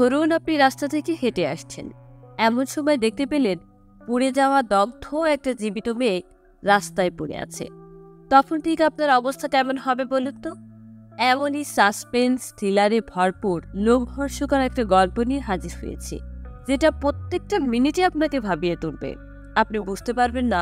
ধরুন আপনি রাস্তা থেকে হেঁটে আসছেন, এমন সময় দেখতে পেলেন পুড়ে যাওয়া দগ্ধ একটা জীবিত মেয়ে রাস্তায় পড়ে আছে। তখন ঠিক আপনার অবস্থা কেমন হবে বলুন তো? এমনই সাসপেন্স থ্রিলারে ভরপুর লোমহর্ষকর একটা গল্প নিয়ে হাজির হয়েছি, যেটা প্রত্যেকটা মিনিটে আপনাকে ভাবিয়ে তুলবে। আপনি বুঝতে পারবেন না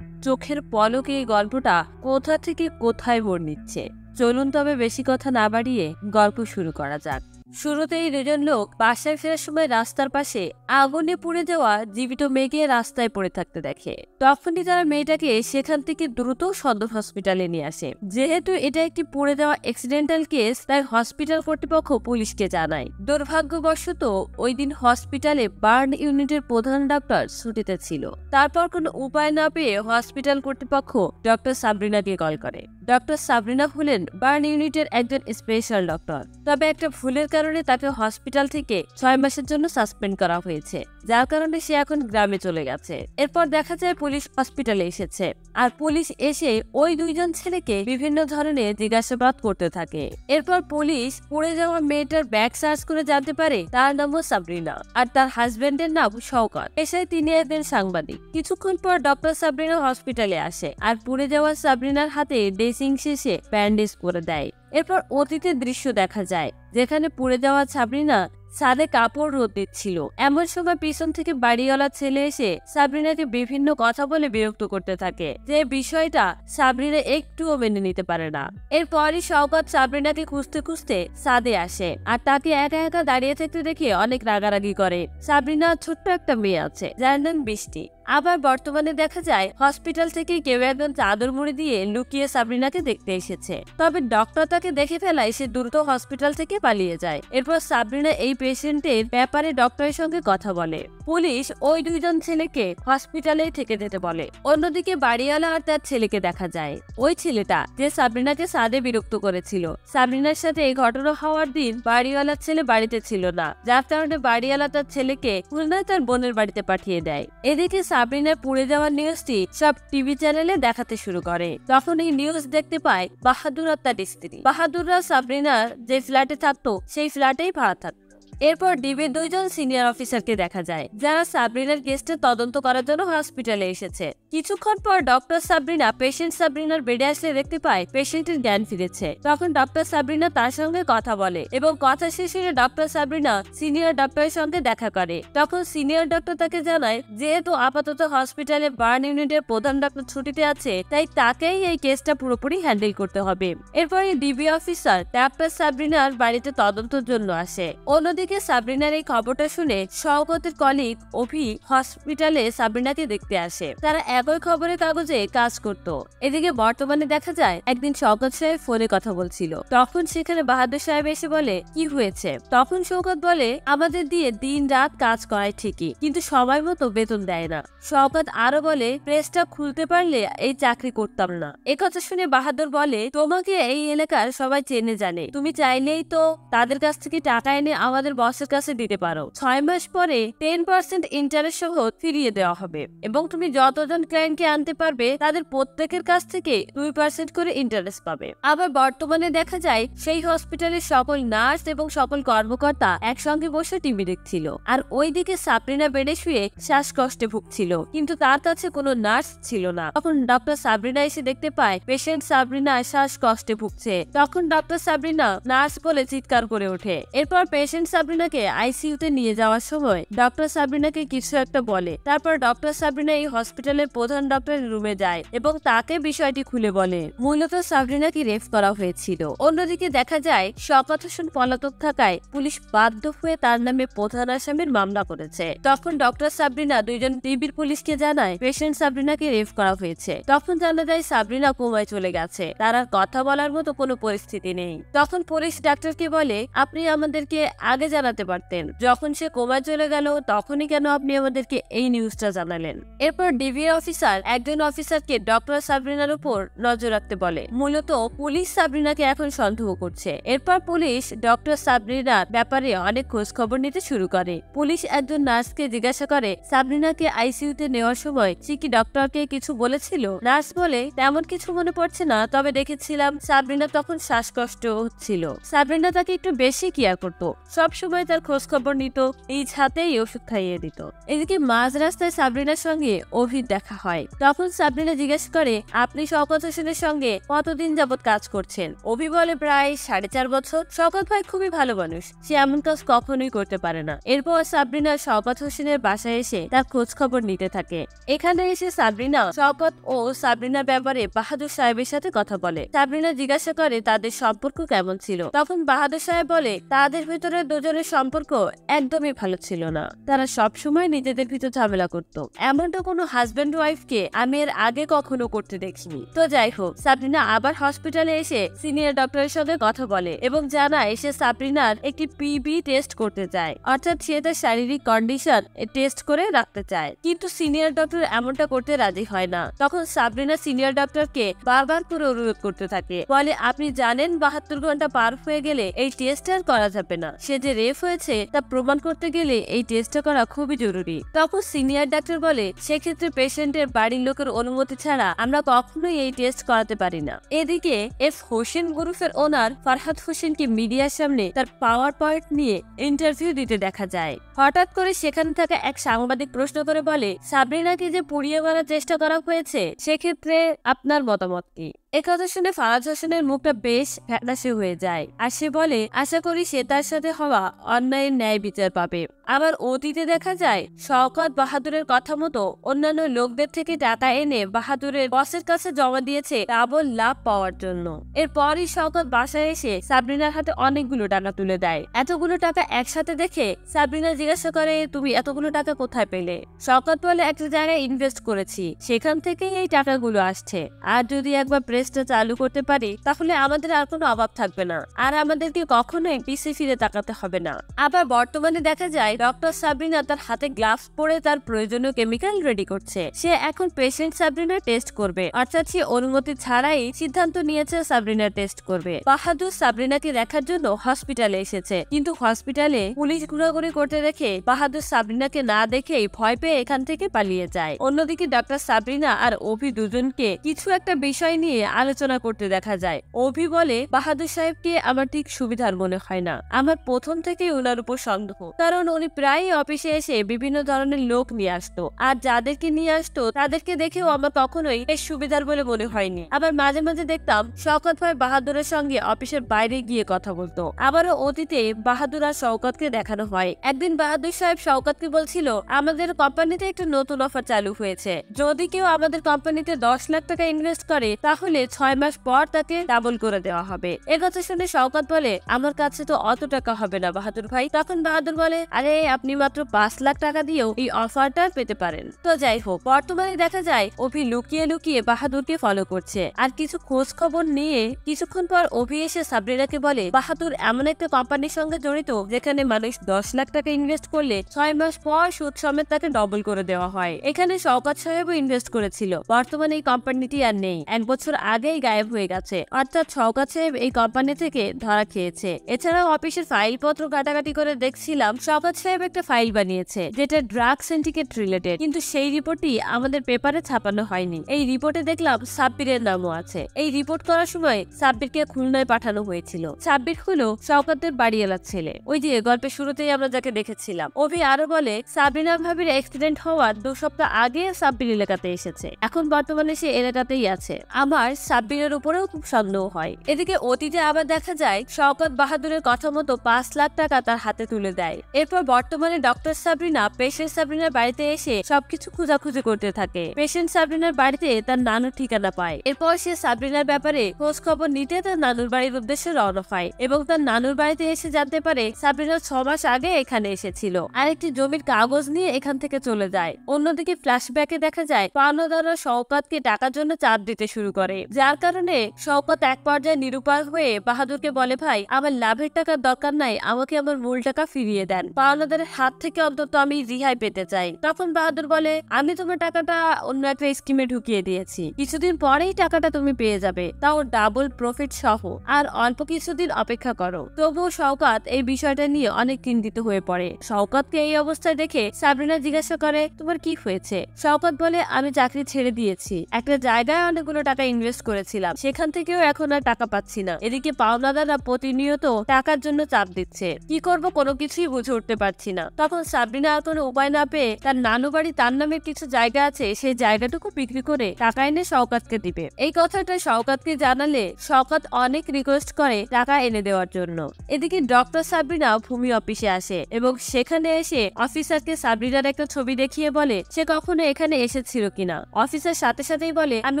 চোখের পলকে এই গল্পটা কোথা থেকে কোথায় মোড় নিচ্ছে। চলুন তবে বেশি কথা না বাড়িয়ে গল্প শুরু করা যাক। শুরুতেই দুজন লোক বাসায় ফেরার সময় রাস্তার পাশে আগুনে পুড়ে যাওয়া জীবিত মেয়েকে রাস্তায় পড়ে থাকতে দেখে। তখনই তারা মেয়েটাকে সেখান থেকে দ্রুত সদর হসপিটালে নিয়ে আসে। যেহেতু এটা একটি পুড়ে যাওয়া অ্যাক্সিডেন্টাল কেস, তাই হসপিটাল কর্তৃপক্ষ পুলিশকে জানায়। দুর্ভাগ্যবশত ওই দিন হসপিটালে বার্ন ইউনিটের প্রধান ডাক্তার ছুটিতে ছিল। তারপর কোনো উপায় না পেয়ে হসপিটাল কর্তৃপক্ষ ডক্টর সাবরিনাকে কল করে। ডক্টর সাবরিনা হলেন বার্ন ইউনিটের একজন স্পেশাল ডক্টর। তবে একটা ভুলের কারণে তাকে হসপিটাল থেকে 6 মাসের জন্য সাসপেন্ড করা হয়েছে, যার কারণে সে এখন গ্রামে চলে গেছে। এরপর দেখা যায় পুলিশ হসপিটালে এসেছে, আর পুলিশ এসে ওই দুইজন ছেলেকে বিভিন্ন ধরনের জিজ্ঞাসাবাদ করতে থাকে। এরপর পুলিশ পড়ে যাওয়া মেয়েটার ব্যাগ সার্চ করে জানতে পারে তার নামও সাবরিনা, আর তার হাজবেন্ডের নাম শওকত। পেশায় তিনি একজন সাংবাদিক। কিছুক্ষণ পর ডক্টর সাবরিনা হসপিটালে আসে আর পুড়ে যাওয়া সাবরিনার হাতে ড্রেসিং শেষে ব্যান্ডেজ করে দেয়। এরপর অতীতের দৃশ্য দেখা যায়, যেখানে পুড়ে যাওয়া সাবরিনা ছাদে কাপড় রোদ দিচ্ছিল। এমন সময় পিছন থেকে বাড়িওয়ালা ছেলে এসে সাবরিনাকে বিভিন্ন কথা বলে বিরক্ত করতে থাকে, যে বিষয়টা সাবরিনা একটুও মেনে নিতে পারে না। এরপরই শওকত সাবরিনাকে খুঁজতে খুঁজতে ছাদে আসে, আর তাকে একা একা দাঁড়িয়ে থাকতে দেখে অনেক রাগারাগি করে। সাবরিনা ছোট্ট একটা মেয়ে আছে, যার নাম বৃষ্টি। আবার বর্তমানে দেখা যায় হসপিটাল থেকে কেউ একজন চাদর মুড়ি দিয়ে লুকিয়ে সাবরিনাকে দেখতে এসেছে। তবে ডক্টর তাকে দেখে ফেলায় সে দ্রুত হসপিটাল থেকে পালিয়ে যায়। এরপর সাবরিনা এই পেশেন্টের ব্যাপারে ডক্টরের সঙ্গে কথা বলে। পুলিশ ওই দুইজন ছেলেকে হসপিটালেই থেকে যেতে বলে। অন্যদিকে বাড়িওয়ালা আর তার ছেলেকে দেখা যায়। ওই ছেলেটা যে সাবরিনাকে ছাদে বিরক্ত করেছিল। সাবরিনার সাথে এই ঘটনা হওয়ার দিন বাড়িওয়ালার ছেলে বাড়িতে ছিল না, যার কারণে বাড়িওয়ালা তার ছেলেকে খুলনায় তার বোনের বাড়িতে পাঠিয়ে দেয়। এদিকে সাবরিনার পুড়ে যাওয়ার নিউজটি সব টিভি চ্যানেলে দেখাতে শুরু করে। তখন এই নিউজ দেখতে পায় বাহাদুর আর তার স্ত্রী। বাহাদুররা সাবরিনার যে ফ্ল্যাটে থাকতো সেই ফ্ল্যাটেই ভাড়া থাকতো। এরপর ডিবির দুইজন সিনিয়র অফিসারকে দেখা যায়, যারা সাবরিনার কেসটা তদন্ত করার জন্য হসপিটালে এসেছে। কিছুক্ষণ পর ডক্টর সাবরিনা পেশেন্ট সাবরিনার বেডে আসলে দেখতে পায় পেশেন্টের জ্ঞান ফিরেছে। তখন ডক্টর সাবরিনা তার সঙ্গে কথা বলে এবং কথা শেষে ডক্টর সাবরিনা সিনিয়র ডক্টরের সঙ্গে দেখা করে। তখন সিনিয়র ডক্টর তাকে জানায়, যেহেতু আপাতত হসপিটালে বার্ন ইউনিটের প্রধান ডক্টর ছুটিতে আছে, তাই তাকেই এই কেসটা পুরোপুরি হ্যান্ডেল করতে হবে। এরপরে ডিবি অফিসার ডক্টর সাবরিনার বাড়িতে তদন্তের জন্য আসে। অন্যদিকে সাবরিনার এই খবরটা শুনে শওকতের কলিগ অভি হসপিটালে সাবরিনাকে দেখতে আসে। তারা একই খবরের কাগজে কাজ করত। এদিকে বর্তমানে দেখা যায় একদিন শওকত সাহেব ফোনে কথা বলছিল। তখন সেখানে বাহাদুর সাহেব এসে বলে, কি হয়েছে? তখন শওকত বলে, আমাদের দিয়ে দিন রাত কাজ করায় ঠিকই, কিন্তু সময় মতো বেতন দেয় না। শওকত আরো বলে, প্রেসটা খুলতে পারলে এই চাকরি করতাম না। একথা শুনে বাহাদুর বলে, তোমাকে এই এলাকার সবাই চেনে জানে, তুমি চাইলেই তো তাদের কাছ থেকে টাকা এনে আমাদের বসের কাছে দিতে পারো। 6 মাস পরে 10% ইন্টারেস্ট সহ ফিরিয়ে দেওয়া হবে, এবং তুমি যতজন ক্লায়েন্টকে আনতে পারবে তাদের প্রত্যেকের কাছ থেকে 2% করে ইন্টারেস্ট পাবে। আবার বর্তমানে দেখা যায় সেই হসপিটালের সকল নার্স এবং সকল কর্মকর্তা একসঙ্গে বসে টিভি দেখছিল, আর ওইদিকে সাবরিনা বেডে শুয়ে শ্বাসকষ্টে ভুগছিল, কিন্তু তার কাছে কোনো নার্স ছিল না। তখন ডক্টর সাবরিনা এসে দেখতে পায় পেশেন্ট সাবরিনা শ্বাসকষ্টে ভুগছে। তখন ডক্টর সাবরিনা নার্স বলে চিৎকার করে ওঠে। এরপর পেশেন্ট সাবরিনাকে আইসিইউতে নিয়ে যাওয়ার সময় ডক্টর সাবরিনাকে কিছু একটা বলে। তারপর ডক্টর সাবরিনা এই হসপিটালের প্রধান ডক্টরের রুমে যায় এবং তাকে বিষয়টি খুলে বলে। মূলত সাবরিনাকে রেফ করা হয়েছিল। অন্যদিকে দেখা যায় শওকত হোসেন পলাতক থাকায় পুলিশ বাধ্য হয়ে তার নামে প্রধান আসামির মামলা করেছে। তখন ডক্টর সাবরিনা দুইজন টিবির পুলিশকে জানায় পেশেন্ট সাবরিনাকে রেফ করা হয়েছে। তখন জানা যায় সাবরিনা কোমায় চলে গেছে, তার আর কথা বলার মতো কোনো পরিস্থিতি নেই। তখন পুলিশ ডাক্তারকে বলে, আপনি আমাদেরকে আগে জানাতে পারতেন, যখন সে কোমায় চলে গেল তখনই কেন আপনি আমাদেরকে এই নিউজটা জানালেন? এরপর ডিবি অফিসার একজন অফিসারকে ডক্টর সাবরিনার উপর নজর রাখতে বলে। মূলত পুলিশ সাবরিনাকে এখন সন্দেহ করছে। এরপর পুলিশ ডক্টর সাবরিনার ব্যাপারে অনেক খোঁজ খবর নিতে শুরু করে। পুলিশ একজন নার্সকে জিজ্ঞাসা করে, সাবরিনাকে আইসিইউতে নেওয়ার সময় সে কি ডক্টরকে কিছু বলেছিল? নার্স বলে, তেমন কিছু মনে পড়ছে না, তবে দেখেছিলাম সাবরিনা তখন শ্বাসকষ্ট হচ্ছিল। সাবরিনা তাকে একটু বেশি কেয়ার করতো, সব সবসময় তার খোঁজ খবর নিত, এই হাতেই ওষুধ খাইয়ে দিত। এদিকে মাঝ রাস্তায় সাবরিনার সঙ্গে অভির দেখা হয়। তখন সাবরিনা জিজ্ঞেস করে, আপনি শওকত হোসেনের সঙ্গে কতদিন যাবত কাজ করছেন? অভি বলে, প্রায় 4.5 বছর। শওকত ভাই খুবই ভালো মানুষ, সে এমন কাজ কখনোই করতে পারে না। এরপর সাবরিনা শওকত হোসেনের বাসায় এসে তার খোঁজ খবর নিতে থাকে। এখানে এসে সাবরিনা শওকত ও সাবরিনার ব্যাপারে বাহাদুর সাহেবের সাথে কথা বলে। সাবরিনা জিজ্ঞাসা করে তাদের সম্পর্ক কেমন ছিল। তখন বাহাদুর সাহেব বলে, তাদের ভিতরে দুজনের সম্পর্ক একদমই ভালো ছিল না, তারা সবসময় নিজেদের ভিতর ঝামেলা করত। এমনটা কোনো হাজবেন্ড ওয়াইফকে আমি এর আগে কখনো করতে দেখিনি। তো যাই হোক, সাবরিনা আবার হসপিটালে এসে সিনিয়র ডক্টরের সঙ্গে কথা বলে এবং জানায় সে সাবরিনার একটি পিবি টেস্ট করতে চায়, অর্থাৎ সে তার শারীরিক কন্ডিশন টেস্ট করে রাখতে চায়। কিন্তু সিনিয়র ডক্টর এমনটা করতে রাজি হয় না। তখন সাবরিনা সিনিয়র ডক্টরকে বারবার করে অনুরোধ করতে থাকে, বলে, আপনি জানেন 72 ঘন্টা পার হয়ে গেলে এই টেস্ট আর করা যাবে না। সে যে রেপ হয়েছে তা প্রমাণ করতে গেলে এই টেস্টটা করা খুবই জরুরি। তখন সিনিয়র ডাক্তার বলে, সেক্ষেত্রে পেশেন্টের বাড়ির লোকের অনুমতি ছাড়া আমরা কখনোই এই টেস্ট করাতে পারি না। এদিকে এফ হোসেন গ্রুপের ওনার ফারহাদ হোসেনকে মিডিয়ার সামনে তার পাওয়ার পয়েন্ট নিয়ে ইন্টারভিউ দিতে দেখা যায়। হঠাৎ করে সেখানে থাকা এক সাংবাদিক প্রশ্ন করে বলে, সাবরিনাকে যে পুড়িয়ে মারার চেষ্টা করা হয়েছে সেক্ষেত্রে আপনার মতামত কি? একথা শুনে ফারহাদ হোসেনের মুখটা বেশ ফ্যাকাশে হয়ে যায়, আর সে বলে, আশা করি সে তার সাথে হওয়া অন্যায়ের ন্যায় বিচার পাবে। আবার অতীতে দেখা যায় শওকত বাহাদুরের কথা মতো অন্যান্য লোকদের থেকে টাকা এনে বাহাদুরের বসের কাছে জমা দিয়েছে ডাবল লাভ পাওয়ার জন্য। এরপরই শওকত বাসায় এসে সাবরিনার হাতে অনেকগুলো টাকা তুলে দেয়। এতগুলো টাকা একসাথে দেখে সাবরিনা জিজ্ঞাসা করে, তুমি এতগুলো টাকা কোথায় পেলে? শওকত বলে, একটা জায়গায় ইনভেস্ট করেছি, সেখান থেকেই এই টাকাগুলো আসছে। আর যদি একবার প্রেসটা চালু করতে পারি তাহলে আমাদের আর কোনো অভাব থাকবে না, আর আমাদেরকে কখনোই পিছিয়ে ফিরে তাকাতে হবে না। আবার বর্তমানে দেখা যায় ডক্টর সাবরিনা তার হাতে গ্লাভস পরে তার প্রয়োজনীয় কেমিক্যাল রেডি করছে। সে এখন পেশেন্ট সাবরিনার টেস্ট করবে, অর্থাৎ সে অনুমতি ছাড়াই সিদ্ধান্ত নিয়েছে সাবরিনার টেস্ট করবে। বাহাদুর সাবরিনাকে দেখার জন্য হসপিটালে এসেছে, কিন্তু হসপিটালে পুলিশ ঘোরাঘুরি করতে দেখে বাহাদুর সাবরিনাকে না দেখেই ভয় পেয়ে এখান থেকে পালিয়ে যায়। অন্যদিকে ডক্টর সাবরিনা আর অভি দুজনকে কিছু একটা বিষয় নিয়ে আলোচনা করতে দেখা যায়। অভি বলে, বাহাদুর সাহেবকে আমার ঠিক সুবিধার মনে হয় না, আমার প্রথম থেকে ওনার উপর সন্দেহ, কারণ উনি প্রায় অফিসে এসে বিভিন্ন ধরনের লোক নিয়ে আসতো, আর যাদেরকে নিয়ে আসতো তাদেরকে দেখেও আমার কখনোই বেশ সুবিধার বলে মনে হয়নি। আবার মাঝে মাঝে দেখতাম শওকত ভাই বাহাদুরের সঙ্গে অফিসের বাইরে গিয়ে কথা বলতো। আবারও অতীতে বাহাদুর আর শওকতকে দেখানো হয়। একদিন বাহাদুর সাহেব শওকতকে বলছিল, আমাদের কোম্পানিতে একটা নতুন অফার চালু হয়েছে, যদি কেউ আমাদের কোম্পানিতে 10 লাখ টাকা ইনভেস্ট করে তাহলে 6 মাস পর তাকে ডাবল করে দেওয়া হবে। এ কথা শুনে শওকত বলে, আমার কাছে তো অত টাকা হবে না বাহাদুর ভাই। তখন বাহাদুর বলে, আরে আপনি মাত্র 5 লাখ টাকা দিয়েও এই অফারটা পেতে পারেন। তো যাই হোক, বর্তমানে দেখা যায় অভি লুকিয়ে লুকিয়ে বাহাদুরকে ফলো করছে। আর কিছু খোঁজ খবর নিয়ে কিছুক্ষণ পর অভি এসে সাবরিনাকে বলে, বাহাদুর এমন একটা কোম্পানির সঙ্গে জড়িত যেখানে মানুষ 10 লাখ টাকা ইনভেস্ট করলে 6 মাস পর সুদ সমেত তাকে ডবল করে দেওয়া হয়। এখানে শওকত সাহেবও ইনভেস্ট করেছিল। বর্তমানে এই কোম্পানিটি আর নেই, 1 বছর আগেই গায়েব হয়ে গেছে, অর্থাৎ শওকত সাহেব এই কোম্পানি থেকে ধরা খেয়েছে। এছাড়াও অফিসের ফাইলপত্র ঘাটাঘাটি করে দেখছিলাম শওকত সাহেব একটা ফাইল বানিয়েছে যেটা ড্রাগ সিন্ডিকেট রিলেটেড, কিন্তু সেই রিপোর্টটি আমাদের পেপারে ছাপানো হয়নি। এই রিপোর্টে দেখলাম সাব্বিরের নামও আছে। এই রিপোর্ট করার সময় সাব্বিরকে খুলনায় পাঠানো হয়েছিল। সাব্বির হলো শওকতের বাড়িওয়ালার ছেলে, ওই যে গল্পের শুরুতেই আমরা যাকে দেখেছিলাম। অভি আরো বলে, সাবরিনা ভাবির অ্যাক্সিডেন্ট হওয়ার 2 সপ্তাহ আগে সাব্বির এলাকাতে এসেছে, এখন বর্তমানে সে এলাকাতেই আছে। আমার সাব্বিরের উপরেও খুব সন্দেহ হয়। এদিকে অতীতে আবার দেখা যায় শওকত বাহাদুরের কথা মতো 5 লাখ টাকা তার হাতে তুলে দেয়। এরপর বর্তমানে ডক্টর সাবরিনা পেশেন্ট সাবরিনার বাড়িতে এসে সবকিছু খোঁজাখুঁজি করতে থাকে। পেশেন্ট সাবরিনার বাড়িতে তার নানুর ঠিকানা পায়। এরপর সে সাবরিনার ব্যাপারে খোঁজ খবর নিতে তার নানুর বাড়ির উদ্দেশ্যে রওনা হয় এবং তার নানুর বাড়িতে এসে জানতে পারে সাবরিনা 6 মাস আগে এখানে এসেছিল আর একটি জমির কাগজ নিয়ে এখান থেকে চলে যায়। অন্যদিকে ফ্ল্যাশব্যাকে দেখা যায় পাওনাদাররা শওকতকে টাকার জন্য চাপ দিতে শুরু করে, যার কারণে শওকত এক পর্যায়ে নিরুপায় হয়ে বাহাদুরকে বলে, ভাই আমার লাভের টাকার দরকার নাই, আমাকে আমার মূল টাকা ফিরিয়ে দেন, পাওনাদারের হাত থেকে অন্তত আমি রিহাই পেতে চাই। তখন বাহাদুর বলে, আমি তোমার টাকাটা অন্য একটা স্কিমে ঢুকিয়ে দিয়েছি, কিছুদিন পরেই টাকাটা তুমি পেয়ে যাবে, তাও ডাবল প্রফিট সহ, আর অল্প কিছুদিন অপেক্ষা করো। তবুও শওকত এই বিষয়টা নিয়ে অনেক চিন্তিত হয়ে পড়ে। শওকতকে এই অবস্থায় দেখে সাবরিনা জিজ্ঞাসা করে, তোমার কি হয়েছে? শওকত বলে, আমি চাকরি ছেড়ে দিয়েছি, একটা জায়গায় অনেকগুলো টাকা ইনভেস্ট ইনভেস্ট করেছিলাম সেখান থেকেও এখন আর টাকা পাচ্ছি না। এদিকে পাওনাদাররা প্রতিনিয়ত টাকার জন্য চাপ দিচ্ছে, কি করব কোনো কিছুই বুঝে উঠতে পারছি না। তখন সাবরিনা আর কোনো উপায় না পেয়ে তার নানু বাড়ি তার নামের কিছু জায়গা আছে, সেই জায়গাটুকু বিক্রি করে টাকা এনে শওকতকে দিবে। এই কথাটা শওকতকে জানালে শওকত অনেক রিকোয়েস্ট করে টাকা এনে দেওয়ার জন্য। এদিকে ডক্টর সাবরিনা ভূমি অফিসে আসে এবং সেখানে এসে অফিসারকে সাবরিনার একটা ছবি দেখিয়ে বলে সে কখনো এখানে এসেছিল কিনা। অফিসার সাথে সাথেই বলে আমি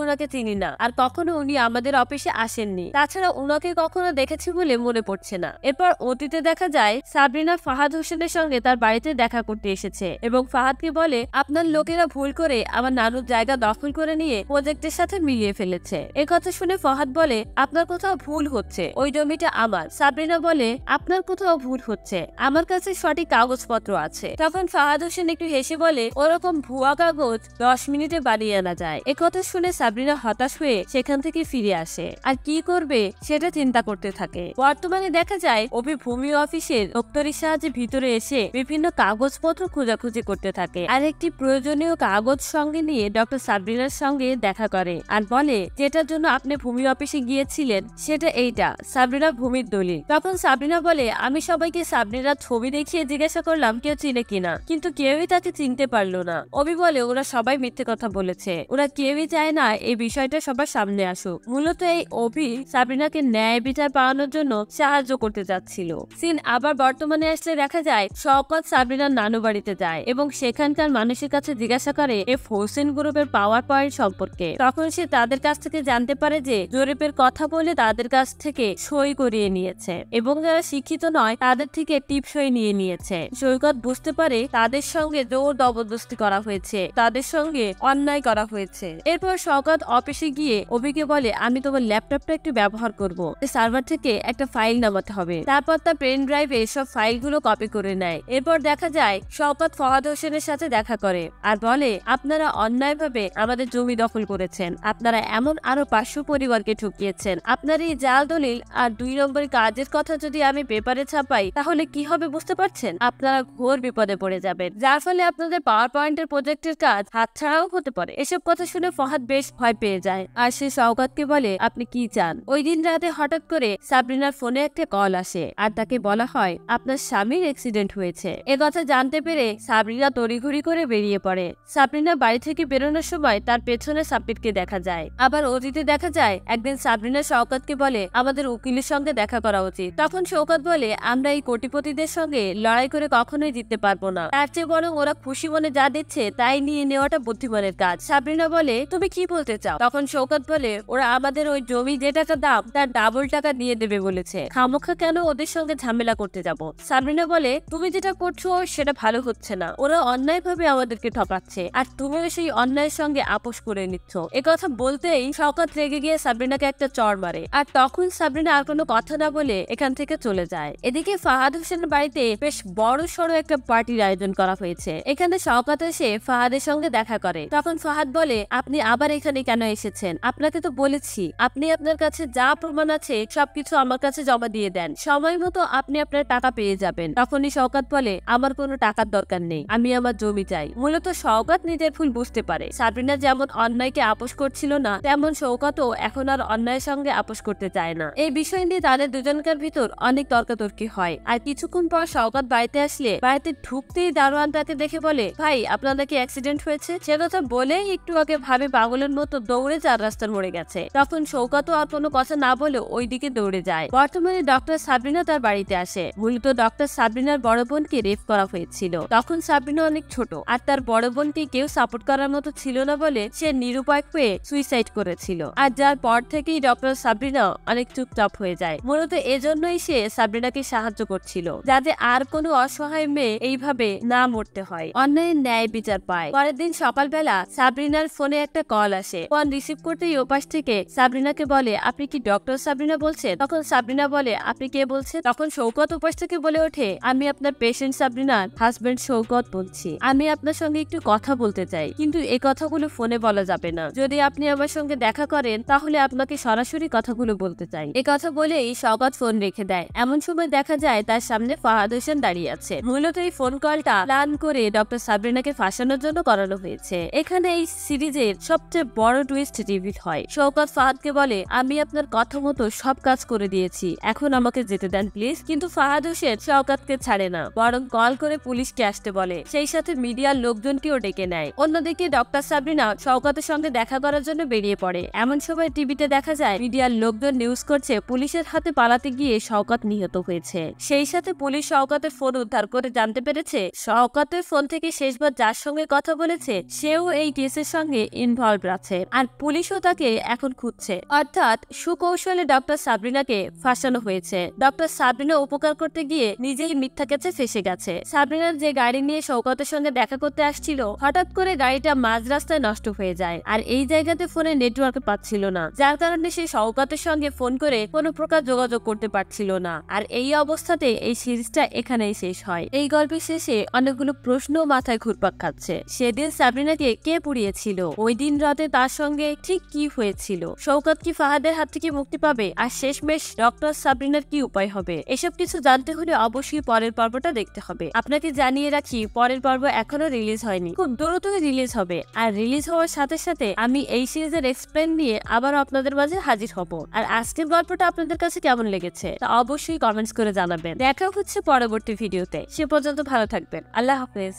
ওনাকে চিনি না, আর কখনো উনি আমাদের অফিসে আসেননি, তাছাড়া উনাকে কখনো দেখেছি বলে মনে পড়ছে না। এরপর অতীতে দেখা যায় সাবরিনা ফাহাদ হোসেনের সঙ্গে তার বাড়িতে দেখা করতে এসেছে এবং ফাহাদকে বলে আপনার লোকেরা ভুল করে আমার নানুর জায়গা দখল করে নিয়ে প্রজেক্টের সাথে মিলিয়ে ফেলেছে। এ কথা শুনে ফাহাদ বলে আপনার কোথাও ভুল হচ্ছে, ওই জমিটা আমার। সাবরিনা বলে আপনার কোথাও ভুল হচ্ছে, আমার কাছে সঠিক কাগজপত্র আছে। তখন ফাহাদ হোসেন একটু হেসে বলে ওরকম ভুয়া কাগজ 10 মিনিটে বানিয়ে আনা যায়। এ কথা শুনে সাবরিনা হতাশ হয়ে সেখান থেকে ফিরে আসে আর কি করবে সেটা চিন্তা করতে থাকে। বর্তমানে দেখা যায় অভি ভূমি অফিসের দপ্তরের সাহায্যে ভিতরে এসে বিভিন্ন কাগজপত্র খোঁজাখুঁজি করতে থাকে আর একটি প্রয়োজনীয় কাগজ সঙ্গে নিয়ে ডক্টর সাবরিনার সঙ্গে দেখা করে আর বলে যেটার জন্য আপনি ভূমি অফিসে গিয়েছিলেন সেটা এইটা, সাবরিনা ভূমির দলিল। তখন সাবরিনা বলে আমি সবাইকে সাবরিনার ছবি দেখিয়ে জিজ্ঞাসা করলাম কেউ চিনে কিনা, কিন্তু কেউই তাকে চিনতে পারলো না। অভি বলে ওরা সবাই মিথ্যে কথা বলেছে, ওরা কেউই চায় না এই বিষয়টা সবার সামনে আসুক। মূলত এই অভি সাবরিনাকে ন্যায় বিচার পাওয়ানোর জন্য সাহায্য করতে যাচ্ছিল। সিন আবার বর্তমানে আসলে দেখা যায় শওকত সাবরিনার নানু বাড়িতে যায় এবং সেখানকার মানুষের কাছে জিজ্ঞাসা করে এফ হোসেন গ্রুপের পাওয়ার পয়েন্ট সম্পর্কে। তখন সে তাদের কাছ থেকে জানতে পারে যে জরিপের কথা বলে তাদের কাছ থেকে সই করিয়ে নিয়েছে এবং যারা শিক্ষিত নয় তাদের থেকে টিপসই নিয়ে নিয়েছে। সৈকত বুঝতে পারে তাদের সঙ্গে জোর জবরদস্তি করা হয়েছে, তাদের সঙ্গে অন্যায় করা হয়েছে। এরপর শওকত অফিসে গিয়ে অভিকে বলে আমি তোমার ল্যাপটপটা একটু ব্যবহার করব, সার্ভার থেকে একটা ফাইল নামাতে হবে। তারপর তার পেন ড্রাইভে সব ফাইলগুলো কপি করে নেয়। এরপর দেখা যায় শওকত ফাহাদ হোসেনের সাথে দেখা করে আর বলে আপনারা অন্যায়ভাবে আমাদের জমি দখল করেছেন, আপনারা এমন আরো 500 পরিবারকে ঠকিয়েছেন। আপনার এই জাল দলিল আর 2 নম্বরের কাজের কথা যদি আমি পেপারে ছাপাই তাহলে কি হবে বুঝতে পারছেন, আপনারা ঘোর বিপদে পড়ে যাবেন, যার ফলে আপনাদের পাওয়ার পয়েন্টের প্রজেক্টের কাজ হাতছাড়াও হতে পারে। এসব কথা শুনে ফাহাদ বেশ ভয় পেয়ে যায় আর সে শওকতকে বলে আপনি কি চান। ওই দিন রাতে হঠাৎ করে সাবরিনার ফোনে একটা কল আসে আর তাকে বলা হয় আপনার স্বামীর অ্যাক্সিডেন্ট হয়েছে। এ কথা জানতে পেরে সাবরিনা তড়িঘড়ি করে বেরিয়ে পড়ে। সাবরিনা বাড়ি থেকে বেরোনোর সময় তার পেছনে সাব্বিরকে দেখা যায়। আবার অতীতে দেখা যায় একদিন সাবরিনা শওকতকে বলে আমাদের উকিলের সঙ্গে দেখা করা উচিত। তখন শওকত বলে আমরা এই কোটিপতিদের সঙ্গে লড়াই করে কখনোই জিততে পারবো না, তার চেয়ে বরং ওরা খুশি মনে যা দিচ্ছে তাই নিয়ে নেওয়াটা বুদ্ধিমানের কাজ। সাবরিনা বলে তুমি কি বলতে চাও? তখন শওকত বলে ওরা আমাদের ওই জমি যে টাকা দাম তার ডাবল টাকা দিয়ে দেবে বলেছে, খামোখা কেন ওদের সঙ্গে ঝামেলা করতে যাব। সাবরিনা বলে তুমি যেটা করছো সেটা ভালো হচ্ছে না, ওরা অন্যায় ভাবে আমাদেরকে ঠকাচ্ছে আর তুমিও সেই অন্যায়ের সঙ্গে আপোষ করে নিচ্ছ। এ কথা বলতেই শওকত রেগে গিয়ে সাবরিনাকে একটা চড় মারে আর তখন সাবরিনা আর কোনো কথা না বলে এখান থেকে চলে যায়। এদিকে ফাহাদ হোসেনের বাড়িতে বেশ বড় সড়ো একটা পার্টির আয়োজন করা হয়েছে। এখানে শওকত এসে ফাহাদের সঙ্গে দেখা করে। তখন ফাহাদ বলে আপনি আবার এখানে কেন এসেছেন? আপনাকে তো বলেছি আপনি আপনার কাছে যা প্রমাণ আছে সবকিছু আমার কাছে জমা দিয়ে দেন, সময় মতো আপনি আপনার টাকা পেয়ে যাবেন। তখনই শওকত বলে আমার কোনো টাকার দরকার নেই, আমি আমার জমি চাই। মূলত শওকত নিজের ভুল বুঝতে পারে। সাবরিনা যেমন অন্যায়কে আপোষ করছিল না তেমন শওকতও এখন আর অন্যায়ের সঙ্গে আপোষ করতে চায় না। এই বিষয় নিয়ে তাদের দুজনকার ভিতর অনেক তর্কাতর্কি হয় আর কিছুক্ষণ পর শওকত বাড়িতে আসলে বাড়িতে ঢুকতেই দারোয়ান তাকে দেখে বলে ভাই আপনাদের কি অ্যাক্সিডেন্ট হয়েছে? সে কথা বলেই একটু আগে ভাবে পাগলের মতো দৌড়ে 4 রাস্তার মোড়ে গেছে। তখন শওকতও আর কোনো কথা না বলে ওই দিকে দৌড়ে যায়। বর্তমানে ডক্টর সাবরিনা তার বাড়িতে আসে। মূলত ডক্টর সাবরিনার বড় বোনকে রেপ করা হয়েছিল। তখন সাবরিনা অনেক ছোট আর তার বড় বোনকে কেউ সাপোর্ট করার মতো ছিল না বলে সে নিরুপায় পেয়ে সুইসাইড করেছিল। আর যার পর থেকেই ডক্টর সাবরিনা অনেক চুপচাপ হয়ে যায়। মূলত এজন্যই সে সাবরিনাকে সাহায্য করছিল যাতে আর কোনো অসহায় মেয়ে এইভাবে না মরতে হয়, অন্যায়ের ন্যায় বিচার পায়। পরের দিন সকালবেলা সাবরিনার ফোনে একটা কল আসে। ফোন রিসিভ করতেই ওপাশ থেকে সাবরিনাকে বলে আপনি কি ডক্টর সাবরিনা বলছেন? তখন সাবরিনা বলে আপনি কে বলছেন? তখন শওকত ওপাশ থেকে বলে ওঠে আমি আপনার পেশেন্ট সাবরিনার হাজবেন্ড শওকত বলছি, আমি আপনার সঙ্গে একটু কথা বলতে চাই, কিন্তু এই কথাগুলো ফোনে বলা যাবে না। যদি আপনি আমার সঙ্গে দেখা করেন তাহলে আপনাকে সরাসরি কথাগুলো বলতে চাই। এ কথা বলেই শওকত ফোন রেখে দেয়। এমন সময় দেখা যায় তার সামনে ফাহাদ হোসেন দাঁড়িয়ে আছে। মূলত এই ফোন কলটা প্ল্যান করে ডক্টর সাবরিনাকে ফাঁসানোর জন্য করানো হয়েছে। এখানে এই সিরিজের সবচেয়ে বড় টুইস্ট রিভিল হয়। শওকত ফাহাদকে বলে, আমি আপনার কথা মতো সব কাজ করে দিয়েছি, এখন আমাকে যেতে দেন প্লিজ। কিন্তু ফাহাদ হোসেন শওকতকে ছাড়ে না, বরং কল করে পুলিশকে আসতে বলে, সেই সাথে মিডিয়ার লোকজনকেও ডেকে নেয়। অন্যদিকে ডক্টর সাবরিনা শওকতের সঙ্গে দেখা করার জন্য বেরিয়ে পড়ে। এমন সময় টিভিতে দেখা যায় মিডিয়ার লোকজন নিউজ করছে পুলিশের হাতে পালাতে গিয়ে শওকত নিহত হয়েছে। সেই সাথে পুলিশ শওকতের ফোন উদ্ধার করে জানতে পেরেছে শওকতের ফোন থেকে শেষবার যার সঙ্গে কথা বলেছে সেও এই কেসের সঙ্গে ইনভলভ আছে, আর পুলিশও তাকে এখন খুঁজছে। অর্থাৎ সুকৌশলে ডক্টর সাবরিনাকে ফাঁসানো হয়েছে। ডক্টর সাবরিনা উপকার করতে গিয়ে নিজেই মিথ্যা কেসে ফেসে গেছে। সাবরিনার যে গাড়ি নিয়ে শওকতের সঙ্গে দেখা করতে আসছিল, হঠাৎ করে গাড়িটা মাঝ রাস্তায় নষ্ট হয়ে যায়, আর এই জায়গাতে ফোনে নেটওয়ার্ক পাচ্ছিল না, যার কারণে সে শওকতের সঙ্গে ফোন করে কোনো প্রকার যোগাযোগ করতে পারছিল না। আর এই অবস্থাতে এই সিরিজটা এখানেই শেষ হয়। এই গল্পের শেষে অনেকগুলো প্রশ্ন মাথায় ঘুরপাক খাচ্ছে। সেদিন সাবরিনাকে কে পুড়িয়েছিল? ওই দিন রাতে তার সঙ্গে ঠিক কি হয়েছিল? শওকত কি ফাহাদের হাত থেকে মুক্তি পাবে? আর শেষমেশ ডক্টর সাবরিনার কি উপায় হবে? এসব কিছু জানতে হলে অবশ্যই পরের পর্বটা দেখতে হবে। আপনাকে জানিয়ে রাখি, পরের পর্ব এখনো রিলিজ হয়নি, খুব দ্রুতই রিলিজ হবে। আর রিলিজ হওয়ার সাথে সাথে আমি এই সিরিজের এক্সপ্লেন নিয়ে আবার আপনাদের মাঝে হাজির হব। আর আজকের গল্পটা আপনাদের কাছে কেমন লেগেছে তা অবশ্যই কমেন্টস করে জানাবেন। দেখা হচ্ছে পরবর্তী ভিডিওতে। সে পর্যন্ত ভালো থাকবেন। আল্লাহ হাফেজ।